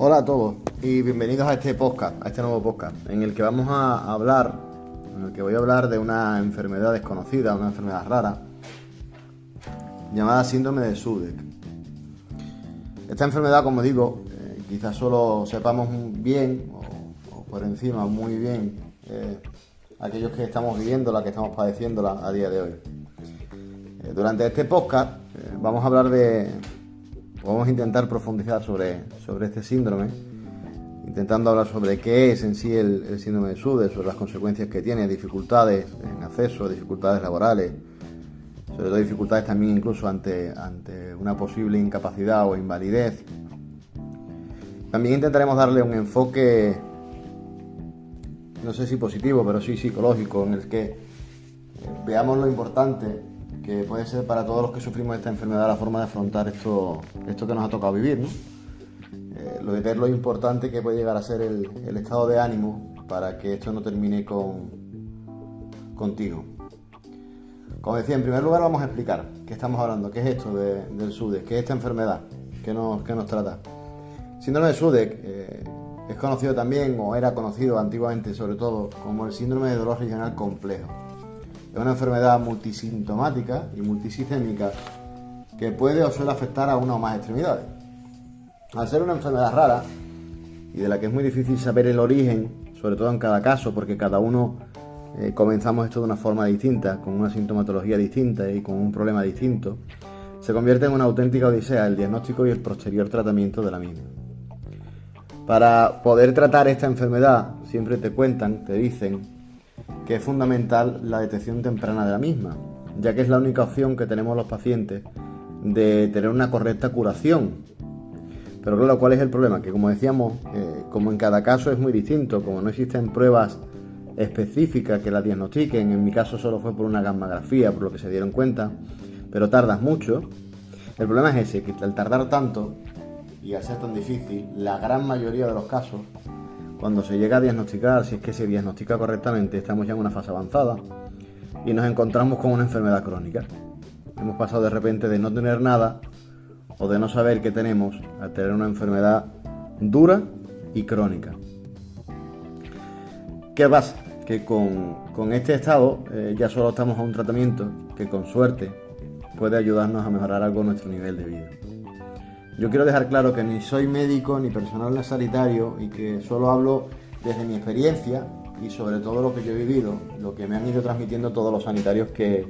Hola a todos y bienvenidos a este podcast, a este nuevo podcast, en el que voy a hablar de una enfermedad desconocida, una enfermedad rara, llamada síndrome de Sudeck. Esta enfermedad, como digo, quizás solo sepamos bien o por encima muy bien aquellos que estamos viviéndola, que estamos padeciéndola a día de hoy. Durante este podcast vamos a intentar profundizar sobre este síndrome, intentando hablar sobre qué es en sí el síndrome de Sudeck, sobre las consecuencias que tiene, dificultades en acceso, dificultades laborales, sobre todo dificultades también incluso ante una posible incapacidad o invalidez. También intentaremos darle un enfoque, no sé si positivo, pero sí psicológico, en el que veamos lo importante que puede ser para todos los que sufrimos esta enfermedad la forma de afrontar esto que nos ha tocado vivir, ¿no? Lo importante que puede llegar a ser el estado de ánimo para que esto no termine contigo. Como decía, en primer lugar vamos a explicar qué estamos hablando, qué es esto del Sudeck, qué es esta enfermedad, qué nos trata. Síndrome de Sudeck es conocido también, o era conocido antiguamente sobre todo, como el síndrome de dolor regional complejo. Es una enfermedad multisintomática y multisistémica que puede o suele afectar a una o más extremidades. Al ser una enfermedad rara y de la que es muy difícil saber el origen, sobre todo en cada caso, porque cada uno comenzamos esto de una forma distinta, con una sintomatología distinta y con un problema distinto, se convierte en una auténtica odisea el diagnóstico y el posterior tratamiento de la misma. Para poder tratar esta enfermedad, siempre te dicen que es fundamental la detección temprana de la misma, ya que es la única opción que tenemos los pacientes de tener una correcta curación. Pero claro, ¿cuál es el problema? Que como decíamos, como en cada caso es muy distinto, como no existen pruebas específicas que la diagnostiquen, en mi caso solo fue por una gammagrafía, por lo que se dieron cuenta, pero tardas mucho. El problema es ese, que al tardar tanto y al ser tan difícil, la gran mayoría de los casos, cuando se llega a diagnosticar, si es que se diagnostica correctamente, estamos ya en una fase avanzada y nos encontramos con una enfermedad crónica. Hemos pasado de repente de no tener nada o de no saber qué tenemos a tener una enfermedad dura y crónica. ¿Qué pasa? Que con este estado ya solo estamos a un tratamiento que con suerte puede ayudarnos a mejorar algo nuestro nivel de vida. Yo quiero dejar claro que ni soy médico ni personal sanitario y que solo hablo desde mi experiencia y sobre todo lo que yo he vivido, lo que me han ido transmitiendo todos los sanitarios que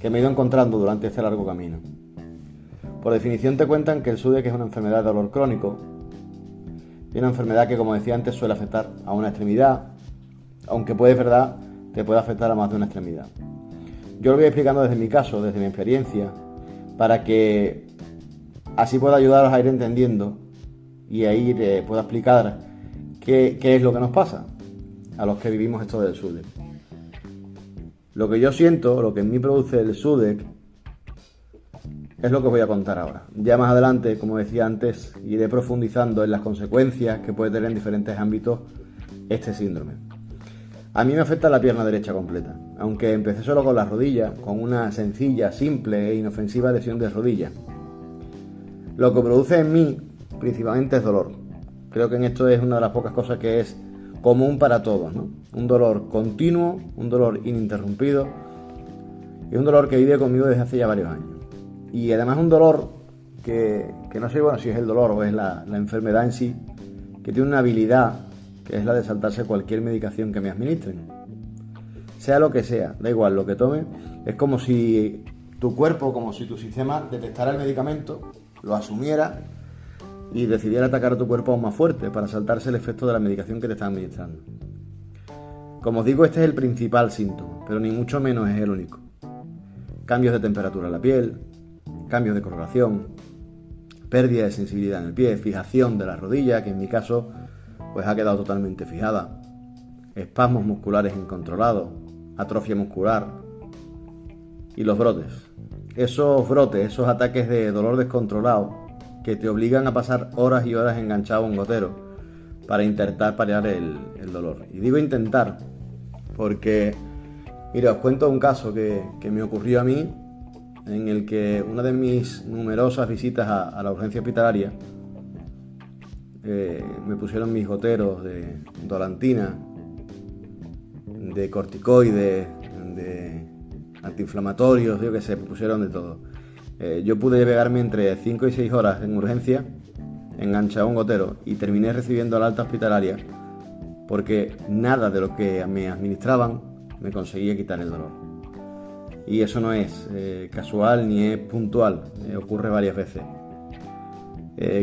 me he ido encontrando durante este largo camino. Por definición te cuentan que el Sudeck es una enfermedad de dolor crónico y una enfermedad que, como decía antes, suele afectar a una extremidad, aunque te puede afectar a más de una extremidad. Yo lo voy explicando desde mi caso, desde mi experiencia, para que así pueda ayudaros a ir entendiendo y ahí te pueda explicar qué es lo que nos pasa a los que vivimos esto del Sudeck. Lo que yo siento, lo que en mí produce el Sudeck, es lo que os voy a contar ahora. Ya más adelante, como decía antes, iré profundizando en las consecuencias que puede tener en diferentes ámbitos este síndrome. A mí me afecta la pierna derecha completa, aunque empecé solo con las rodillas, con una sencilla, simple e inofensiva lesión de rodilla. Lo que produce en mí principalmente es dolor. Creo que en esto es una de las pocas cosas que es común para todos, ¿no? Un dolor continuo, un dolor ininterrumpido y un dolor que vive conmigo desde hace ya varios años. Y además un dolor que no sé si es el dolor o es la enfermedad en sí, que tiene una habilidad que es la de saltarse cualquier medicación que me administren. Sea lo que sea, da igual lo que tome, es como si tu cuerpo, como si tu sistema detectara el medicamento, lo asumiera y decidiera atacar a tu cuerpo aún más fuerte para saltarse el efecto de la medicación que te está administrando. Como os digo, este es el principal síntoma, pero ni mucho menos es el único. Cambios de temperatura en la piel, cambios de coloración, pérdida de sensibilidad en el pie, fijación de la rodilla, que en mi caso pues ha quedado totalmente fijada, espasmos musculares incontrolados, atrofia muscular y los brotes. Esos brotes, esos ataques de dolor descontrolado que te obligan a pasar horas y horas enganchado a un gotero para intentar paliar el dolor. Y digo intentar porque, mira, os cuento un caso que me ocurrió a mí, en el que una de mis numerosas visitas a la urgencia hospitalaria me pusieron mis goteros de dolantina, de corticoides, de antiinflamatorios, yo qué sé, me pusieron de todo. Yo pude pegarme entre 5 y 6 horas en urgencia, enganchado a un gotero, y terminé recibiendo la alta hospitalaria porque nada de lo que me administraban me conseguía quitar el dolor. Y eso no es casual ni es puntual, ocurre varias veces.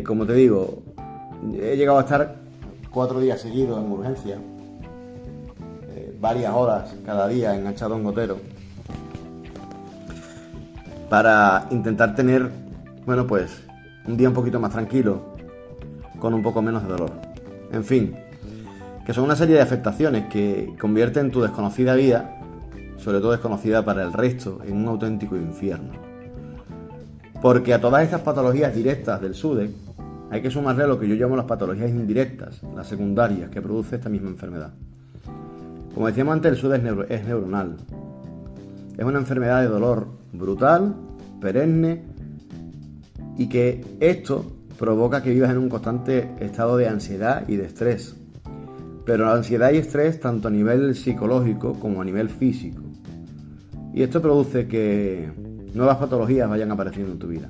Como te digo, he llegado a estar 4 días seguidos en urgencia, varias horas cada día enganchado a un gotero, para intentar tener, bueno, pues un día un poquito más tranquilo, con un poco menos de dolor. En fin, que son una serie de afectaciones que convierten tu desconocida vida, sobre todo desconocida para el resto, en un auténtico infierno. Porque a todas estas patologías directas del SUDEC hay que sumarle lo que yo llamo las patologías indirectas, las secundarias, que produce esta misma enfermedad. Como decíamos antes, el SUDEC es neuronal. Es una enfermedad de dolor brutal, perenne, y que esto provoca que vivas en un constante estado de ansiedad y de estrés. Pero la ansiedad y estrés tanto a nivel psicológico como a nivel físico. Y esto produce que nuevas patologías vayan apareciendo en tu vida.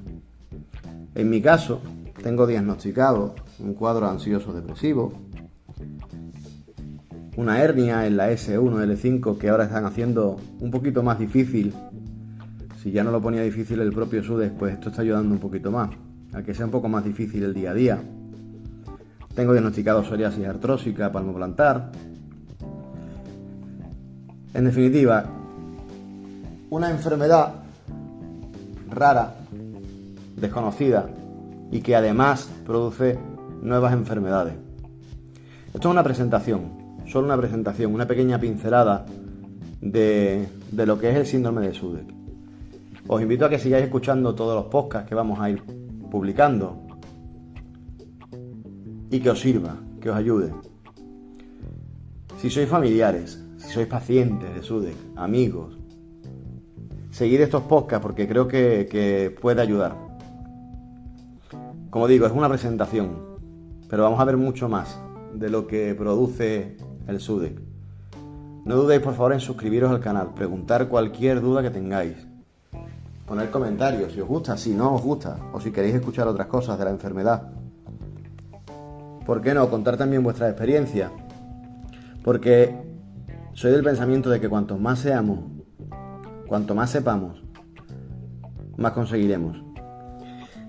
En mi caso, tengo diagnosticado un cuadro ansioso depresivo, una hernia en la S1, L5, que ahora están haciendo un poquito más difícil. Si ya no lo ponía difícil el propio SUDEC, pues esto está ayudando un poquito más, a que sea un poco más difícil el día a día. Tengo diagnosticado psoriasis artrósica palmoplantar. En definitiva, una enfermedad rara, desconocida, y que además produce nuevas enfermedades. Esto es una presentación, solo una presentación, una pequeña pincelada de lo que es el síndrome de SUDEC. Os invito a que sigáis escuchando todos los podcasts que vamos a ir publicando y que os sirva, que os ayude. Si sois familiares, si sois pacientes de SUDEC, amigos, seguid estos podcasts porque creo que puede ayudar. Como digo, es una presentación, pero vamos a ver mucho más de lo que produce el SUDEC. No dudéis, por favor, en suscribiros al canal, preguntar cualquier duda que tengáis, poner comentarios si os gusta, si no os gusta, o si queréis escuchar otras cosas de la enfermedad. ¿Por qué no? Contar también vuestra experiencia, porque soy del pensamiento de que cuanto más seamos, cuanto más sepamos, más conseguiremos.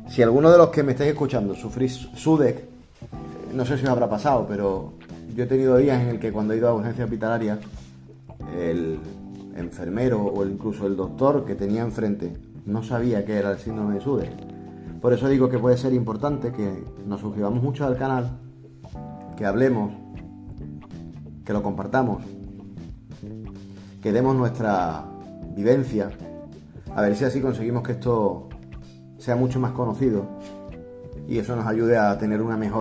Si alguno de los que me estáis escuchando sufrís SUDEC, no sé si os habrá pasado, pero yo he tenido días en el que cuando he ido a urgencia hospitalaria, el enfermero o incluso el doctor que tenía enfrente no sabía qué era el síndrome de SUDEC. Por eso digo que puede ser importante que nos suscribamos mucho al canal, que hablemos, que lo compartamos, que demos nuestra vivencia, a ver si así conseguimos que esto sea mucho más conocido y eso nos ayude a tener una mejor